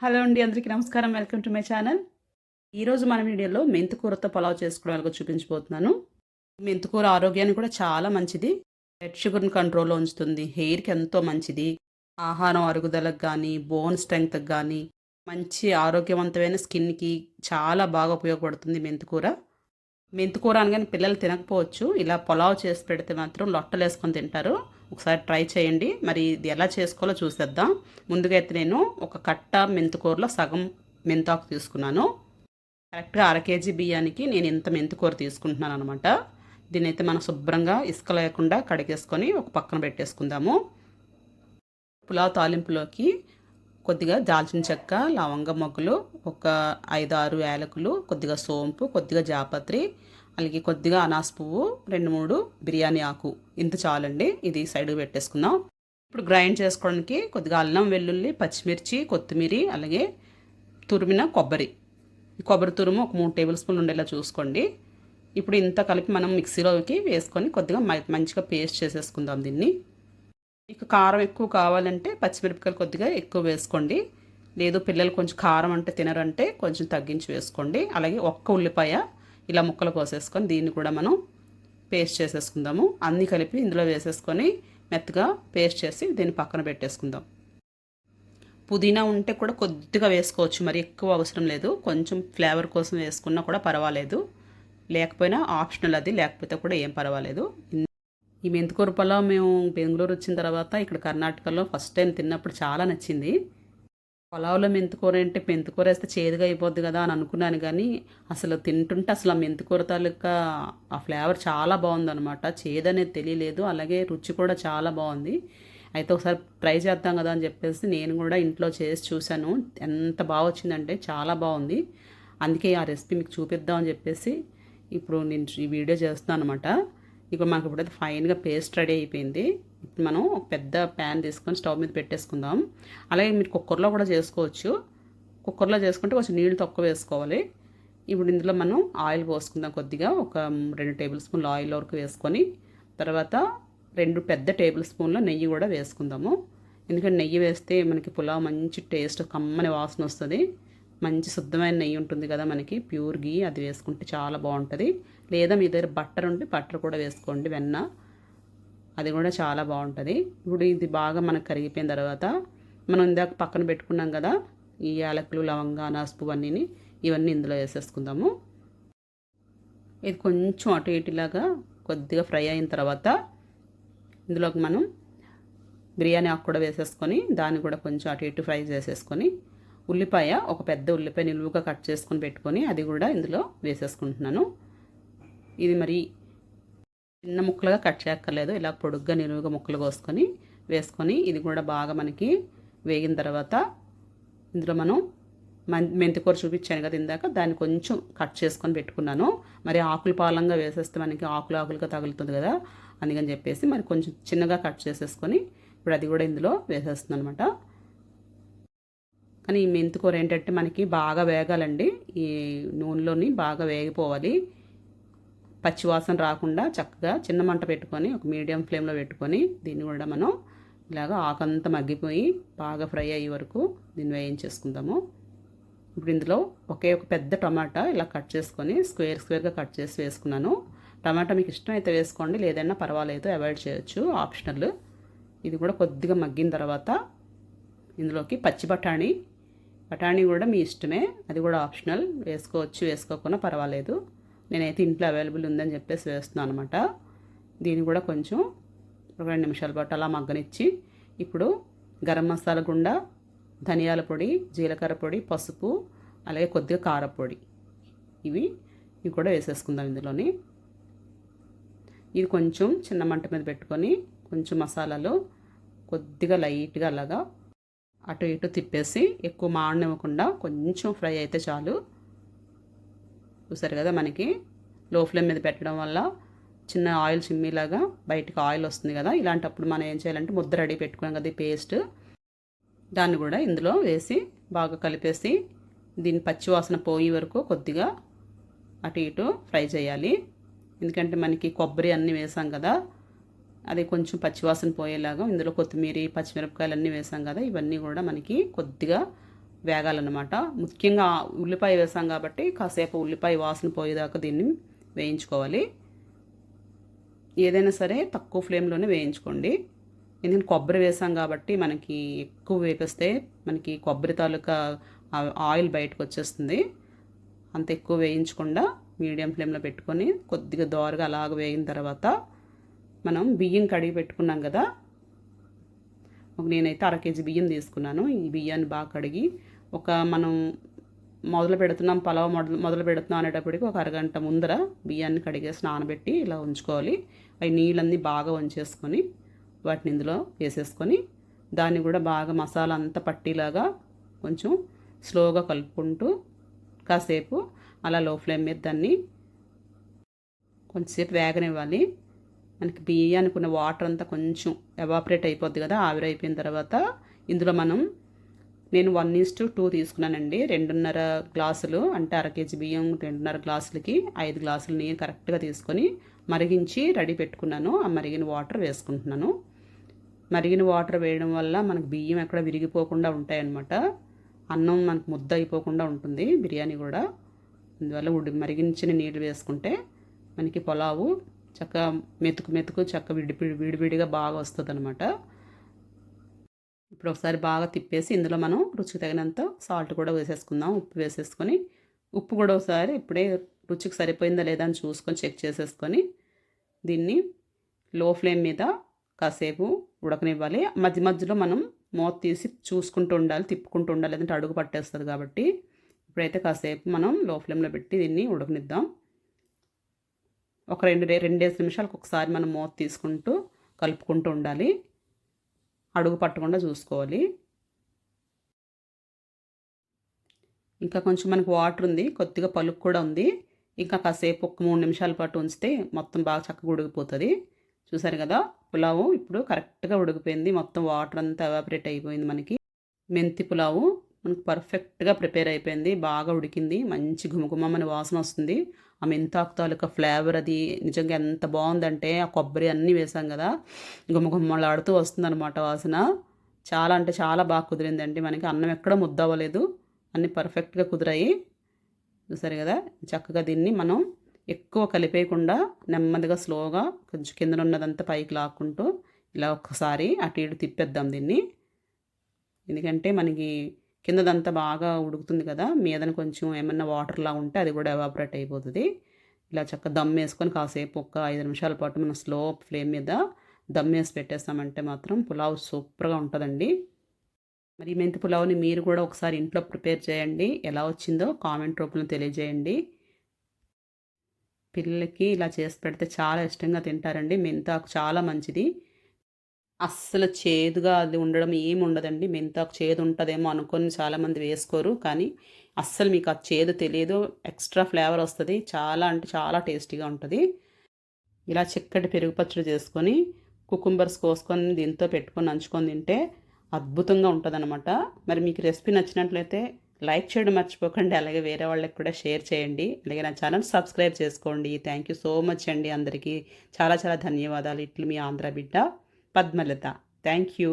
Hello అండి, అందరికీ నమస్కారం. Welcome to my channel. ఈరోజు మన వీడియోలో మెంతికూరతో పలావ్ చేసుకోవడం ఎలాగో చూపించబోతున్నాను. మెంతికూర ఆరోగ్యానికి కూడా చాలా మంచిది. బ్లడ్ షుగర్ని కంట్రోల్లో ఉంచుతుంది. హెయిర్కి ఎంతో మంచిది. ఆహారం అరుగుదలకు కానీ, బోన్ స్ట్రెంగ్త్కి కానీ, మంచి ఆరోగ్యవంతమైన స్కిన్కి చాలా బాగా ఉపయోగపడుతుంది మెంతికూర. మెంతికూర అనగానే పిల్లలు తినకపోవచ్చు. ఇలా పులావ్ చేసి పెడితే మాత్రం లొట్టలేసుకొని తింటారు. ఒకసారి ట్రై చేయండి. మరి ఇది ఎలా చేసుకోవాలో చూసేద్దాం. ముందుగా అయితే నేను ఒక కట్ట మెంతికూరలో సగం మెంతాకు తీసుకున్నాను. కరెక్ట్గా 1/2 కేజీ బియ్యానికి నేను ఇంత మెంతికూర తీసుకుంటున్నాను అనమాట. దీన్ని అయితే మనం శుభ్రంగా ఇసుక లేకుండా కడిగేసుకొని ఒక పక్కన పెట్టేసుకుందాము. పులావ్ తాలింపులోకి కొద్దిగా దాల్చిన చెక్క, లవంగ మొగ్గలు, ఒక 5-6 యాలకులు, కొద్దిగా సోంపు, కొద్దిగా జాపత్రి, అలాగే కొద్దిగా అనాస పువ్వు, 2-3 బిర్యానీ ఆకు, ఇంత చాలండి. ఇది సైడ్కి పెట్టేసుకుందాం. ఇప్పుడు గ్రైండ్ చేసుకోవడానికి కొద్దిగా అల్లం, వెల్లుల్లి, పచ్చిమిర్చి, కొత్తిమీర, అలాగే తురిమిన కొబ్బరి తురుము ఒక 3 టేబుల్ స్పూన్లు ఉండేలా చూసుకోండి. ఇప్పుడు ఇంత కలిపి మనం మిక్సీలోకి వేసుకొని కొద్దిగా మంచిగా పేస్ట్ చేసేసుకుందాం దీన్ని. మీకు కారం ఎక్కువ కావాలంటే పచ్చిమిరపకాయలు కొద్దిగా ఎక్కువ వేసుకోండి. లేదు పిల్లలు కొంచెం కారం అంటే తినరంటే కొంచెం తగ్గించి వేసుకోండి. అలాగే ఒక్క ఉల్లిపాయ ఇలా ముక్కలు కోసేసుకొని దీన్ని కూడా మనం పేస్ట్ చేసేసుకుందాము. అన్నీ కలిపి ఇందులో వేసేసుకొని మెత్తగా పేస్ట్ చేసి దీన్ని పక్కన పెట్టేసుకుందాం. పుదీనా ఉంటే కూడా కొద్దిగా వేసుకోవచ్చు, మరి ఎక్కువ అవసరం లేదు. కొంచెం ఫ్లేవర్ కోసం వేసుకున్నా కూడా పర్వాలేదు. లేకపోయినా ఆప్షనల్, అది లేకపోతే కూడా ఏం పర్వాలేదు. ఈ మెంతికూర పులావ్ మేము బెంగళూరు వచ్చిన తర్వాత ఇక్కడ కర్ణాటకలో ఫస్ట్ టైం తిన్నప్పుడు చాలా నచ్చింది. పులావ్లో మెంతికూర అంటే మెంతికూర వేస్తే చేదుగా అయిపోద్ది కదా అని అనుకున్నాను, కానీ అసలు తింటుంటే అసలు ఆ మెంతికూర తాలూకా ఆ ఫ్లేవర్ చాలా బాగుందనమాట. చేదు అనేది తెలియలేదు, అలాగే రుచి కూడా చాలా బాగుంది. అయితే ఒకసారి ట్రై చేద్దాం కదా అని చెప్పేసి నేను కూడా ఇంట్లో చేసి చూశాను. ఎంత బాగా వచ్చిందంటే చాలా బాగుంది. అందుకే ఆ రెసిపీ మీకు చూపిద్దామని చెప్పేసి ఇప్పుడు నేను ఈ వీడియో చేస్తున్నాను అనమాట. ఇప్పుడు మనకు ఇప్పుడైతే ఫైన్గా పేస్ట్ రెడీ అయిపోయింది. ఇప్పుడు మనం ఒక పెద్ద ప్యాన్ తీసుకొని స్టవ్ మీద పెట్టేసుకుందాం. అలాగే మీరు కుక్కర్లో కూడా చేసుకోవచ్చు. కుక్కర్లో చేసుకుంటే కొంచెం నీళ్ళు తక్కువ వేసుకోవాలి. ఇప్పుడు ఇందులో మనం ఆయిల్ పోసుకుందాం. కొద్దిగా ఒక 2 టేబుల్ స్పూన్లు ఆయిల్ వరకు వేసుకొని తర్వాత 2 పెద్ద టేబుల్ స్పూన్ల నెయ్యి కూడా వేసుకుందాము. ఎందుకంటే నెయ్యి వేస్తే మనకి పులావ్ మంచి టేస్ట్, కమ్మని వాసన వస్తుంది. మంచి శుద్ధమైన నెయ్యి ఉంటుంది కదా మనకి, ప్యూర్ గీ, అది వేసుకుంటే చాలా బాగుంటుంది. లేదా మీ దగ్గర బట్టర్ ఉంటే బట్టర్ కూడా వేసుకోండి, వెన్న, అది కూడా చాలా బాగుంటుంది. ఇప్పుడు ఇది బాగా మనకు కరిగిపోయిన తర్వాత మనం ఇందాక పక్కన పెట్టుకున్నాం కదా ఈ యాలకులు, లవంగా, అనాస అన్నీని, ఇవన్నీ ఇందులో వేసేసుకుందాము. ఇది కొంచెం అటు ఇటులాగా కొద్దిగా ఫ్రై అయిన తర్వాత ఇందులోకి మనం బిర్యానీ ఆకు కూడా వేసేసుకొని దాన్ని కూడా కొంచెం అటు ఇటు ఫ్రై చేసేసుకొని ఉల్లిపాయ, ఒక పెద్ద ఉల్లిపాయ నిలువుగా కట్ చేసుకొని పెట్టుకొని అది కూడా ఇందులో వేసేసుకుంటున్నాను. ఇది మరి చిన్న ముక్కలుగా కట్ చేయక్కర్లేదు, ఇలా పొడుగ్గా నిలువుగా ముక్కలు కోసుకొని వేసుకొని ఇది కూడా బాగా మనకి వేగిన తర్వాత ఇందులో మనం మెంతికూర చూపించాను కదా ఇందాక, దాన్ని కొంచెం కట్ చేసుకొని పెట్టుకున్నాను. మరి ఆకులు పాలంగా వేసేస్తే మనకి ఆకులుగా తగులుతుంది కదా, అందుకని చెప్పేసి మరి కొంచెం చిన్నగా కట్ చేసేసుకొని ఇప్పుడు అది కూడా ఇందులో వేసేస్తుంది అనమాట. కానీ ఈ మెంతికూర ఏంటంటే మనకి బాగా వేగాలండి. ఈ నూనెలోని బాగా వేగిపోవాలి. పచ్చివాసన రాకుండా చక్కగా చిన్న మంట పెట్టుకొని ఒక మీడియం ఫ్లేమ్లో పెట్టుకొని దీన్ని కూడా మనం ఇలాగ ఆకంతా మగ్గిపోయి బాగా ఫ్రై అయ్యే వరకు దీన్ని వేయించేసుకుందాము. ఇప్పుడు ఇందులో ఒక పెద్ద టమాటా ఇలా కట్ చేసుకొని స్క్వేర్గా కట్ చేసి వేసుకున్నాను. టమాటా మీకు ఇష్టమైతే వేసుకోండి, లేదన్నా పర్వాలేదు, అవాయిడ్ చేయొచ్చు, ఆప్షనల్. ఇది కూడా కొద్దిగా మగ్గిన తర్వాత ఇందులోకి పచ్చి బఠానీ కూడా మీ ఇష్టమే, అది కూడా ఆప్షనల్, వేసుకోవచ్చు, వేసుకోకుండా పర్వాలేదు. నేనైతే ఇంట్లో అవైలబుల్ ఉందని చెప్పేసి వేస్తున్నాను అనమాట. దీన్ని కూడా కొంచెం ఒక 2 నిమిషాల పాటు అలా మగ్గనిచ్చి ఇప్పుడు గరం మసాలా గుండా, ధనియాల పొడి, జీలకర్ర పొడి, పసుపు, అలాగే కొద్దిగా కారపొడి, ఇవి కూడా వేసేసుకుందాం ఇందులోని. ఇది కొంచెం చిన్న మంట మీద పెట్టుకొని కొంచెం మసాలాలు కొద్దిగా లైట్గా అలాగా అటు ఇటు తిప్పేసి ఎక్కువ మాడనివ్వకుండా కొంచెం ఫ్రై అయితే చాలు. చూసారు కదా మనకి లో ఫ్లేమ్ మీద పెట్టడం వల్ల చిన్న ఆయిల్ చిమ్మీలాగా బయటకు ఆయిల్ వస్తుంది కదా, ఇలాంటప్పుడు మనం ఏం చేయాలంటే ముద్ద రెడీ పెట్టుకున్నాం కదా ఈ పేస్ట్, దాన్ని కూడా ఇందులో వేసి బాగా కలిపేసి దీన్ని పచ్చివాసన పోయే వరకు కొద్దిగా అటు ఇటు ఫ్రై చేయాలి. ఎందుకంటే మనకి కొబ్బరి అన్నీ వేసాం కదా, అది కొంచెం పచ్చివాసన పోయేలాగా ఇందులో కొత్తిమీర, పచ్చిమిరపకాయలు అన్నీ వేసాం కదా, ఇవన్నీ కూడా మనకి కొద్దిగా వేగాలన్నమాట. ముఖ్యంగా ఉల్లిపాయ వేసాం కాబట్టి కాసేపు ఉల్లిపాయ వాసన పోయేదాకా దీన్ని వేయించుకోవాలి. ఏదైనా సరే తక్కువ ఫ్లేమ్లోనే వేయించుకోండి. ఎందుకంటే కొబ్బరి వేసాం కాబట్టి మనకి ఎక్కువ వేపిస్తే మనకి కొబ్బరి తాలూకా ఆయిల్ బయటకు వచ్చేస్తుంది. అంత ఎక్కువ వేయించకుండా మీడియం ఫ్లేమ్లో పెట్టుకొని కొద్దిగా దోరగా అలాగ వేగిన తర్వాత మనం బియ్యం కడిగి పెట్టుకున్నాం కదా, నేనైతే 1/2 కేజీ బియ్యం తీసుకున్నాను. ఈ బియ్యాన్ని బాగా కడిగి మనం పలావ్ మొదలు పెడుతున్నాం అనేటప్పటికి ఒక అరగంట ముందర బియ్యాన్ని కడిగేసి నానబెట్టి ఇలా ఉంచుకోవాలి. అవి నీళ్ళన్నీ బాగా వంచేసుకొని వాటిని ఇందులో వేసేసుకొని దాన్ని కూడా బాగా మసాలా అంతా పట్టిలాగా కొంచెం స్లోగా కలుపుకుంటూ కాసేపు అలా లో ఫ్లేమ్ మీద దాన్ని కొంచెంసేపు వేగనివ్వాలి. మనకి బియ్యానికి ఉన్న వాటర్ అంతా కొంచెం ఎవాపరేట్ అయిపోద్ది కదా, ఆవిరైపోయిన తర్వాత ఇందులో నేను 1:2 తీసుకున్నానండి. 2.5 గ్లాసులు అంటే 1/2 కేజీ బియ్యం 2.5 గ్లాసులకి 5 గ్లాసులు నీరు కరెక్ట్గా తీసుకొని మరిగించి రెడీ పెట్టుకున్నాను. ఆ మరిగిన వాటర్ వేసుకుంటున్నాను. మరిగిన వాటర్ వేయడం వల్ల మనకు బియ్యం ఎక్కడ విరిగిపోకుండా ఉంటాయన్నమాట. అన్నం మనకు ముద్ద అయిపోకుండా ఉంటుంది బిర్యానీ కూడా. అందువల్ల మరిగించిన నీళ్ళు వేసుకుంటే మనకి పులావు చక్కగా మెతుకు విడివిడిగా బాగా వస్తుంది అనమాట. ఇప్పుడు ఒకసారి బాగా తిప్పేసి ఇందులో మనం రుచికి తగినంత సాల్ట్ కూడా వేసేసుకుందాం. ఉప్పు వేసేసుకొని ఉప్పు కూడా ఒకసారి ఇప్పుడే రుచికి సరిపోయిందా లేదా అని చూసుకొని చెక్ చేసేసుకొని దీన్ని లో ఫ్లేమ్ మీద కాసేపు ఉడకనివ్వాలి. మధ్య మధ్యలో మనం మూత తీసి చూసుకుంటూ ఉండాలి, తిప్పుకుంటూ ఉండాలి, లేదంటే అడుగు పట్టేస్తుంది కాబట్టి ఇప్పుడైతే కాసేపు మనం లో ఫ్లేమ్లో పెట్టి దీన్ని ఉడకనిద్దాం. ఒక 2 నిమిషాలకు ఒకసారి మనం మూత తీసుకుంటూ కలుపుకుంటూ ఉండాలి, అడుగు పట్టకుండా చూసుకోవాలి. ఇంకా కొంచెం మనకు వాటర్ ఉంది, కొద్దిగా పలుకు కూడా ఉంది. ఇంకా కాసేపు ఒక 3 నిమిషాల పాటు ఉంచితే మొత్తం బాగా చక్కగా ఉడికిపోతుంది. చూసారు కదా, పులావు ఇప్పుడు కరెక్ట్గా ఉడికిపోయింది. మొత్తం వాటర్ అంతా ఎవాపరేట్ అయిపోయింది. మనకి మెంతి పులావు మనకు పర్ఫెక్ట్గా ప్రిపేర్ అయిపోయింది. బాగా ఉడికింది, మంచి గుమగుమని వాసన వస్తుంది. ఆ మెంతాకు తాలూకా ఫ్లేవర్ అది నిజంగా ఎంత బాగుందంటే, ఆ కొబ్బరి అన్నీ వేసాం కదా, గుమగుమలాడుతూ వస్తుందన్నమాట వాసన. చాలా అంటే చాలా బాగా కుదిరిందండి. మనకి అన్నం ఎక్కడ ముద్ద అవ్వలేదు, అన్నీ పర్ఫెక్ట్గా కుదిరాయి. చూసారు కదా, చక్కగా దీన్ని మనం ఎక్కువ కలిపేయకుండా నెమ్మదిగా స్లోగా కొంచెం కింద ఉన్నదంతా పైకి లాక్కుంటూ ఇలా ఒక్కసారి అటు ఇటు తిప్పేద్దాం దీన్ని. ఎందుకంటే మనకి కిందదంతా బాగా ఉడుకుతుంది కదా, మీదన కొంచెం ఏమన్నా వాటర్లా ఉంటే అది కూడా ఎవాపరేట్ అయిపోతుంది. ఇలా చక్కగా దమ్ వేసుకొని కాసేపు ఒక 5 నిమిషాల పాటు మనం స్లో ఫ్లేమ్ మీద దమ్ వేసి పెట్టేస్తామంటే మాత్రం పులావ్ సూపర్గా ఉంటుందండి. మరి మెంతి పులావ్ని మీరు కూడా ఒకసారి ఇంట్లో ప్రిపేర్ చేయండి. ఎలా వచ్చిందో కామెంట్ రూపంలో తెలియజేయండి. పిల్లలకి ఇలా చేసి పెడితే చాలా ఇష్టంగా తింటారండి. మెంతాకు చాలా మంచిది. అస్సలు చేదుగా అది ఉండడం ఏమి ఉండదండి. మెంతాకు చేదు ఉంటుందేమో అనుకొని చాలామంది వేసుకోరు, కానీ అస్సలు మీకు ఆ చేదు తెలియదు. ఎక్స్ట్రా ఫ్లేవర్ వస్తుంది. చాలా అంటే చాలా టేస్టీగా ఉంటుంది. ఇలా చిక్కటి పెరుగు పచ్చడి చేసుకొని కుకుంబర్స్ కోసుకొని దీంతో పెట్టుకొని నంచుకొని తింటే అద్భుతంగా ఉంటుందన్నమాట. మరి మీకు రెసిపీ నచ్చినట్లయితే లైక్ చేయడం మర్చిపోకండి. అలాగే వేరే వాళ్ళకి కూడా షేర్ చేయండి. అలాగే నా ఛానల్ సబ్స్క్రైబ్ చేసుకోండి. థ్యాంక్ యూ సో మచ్ అండి. అందరికీ చాలా చాలా ధన్యవాదాలు. ఇట్లు మీ ఆంధ్ర బిడ్డ పద్మలత. Thank you.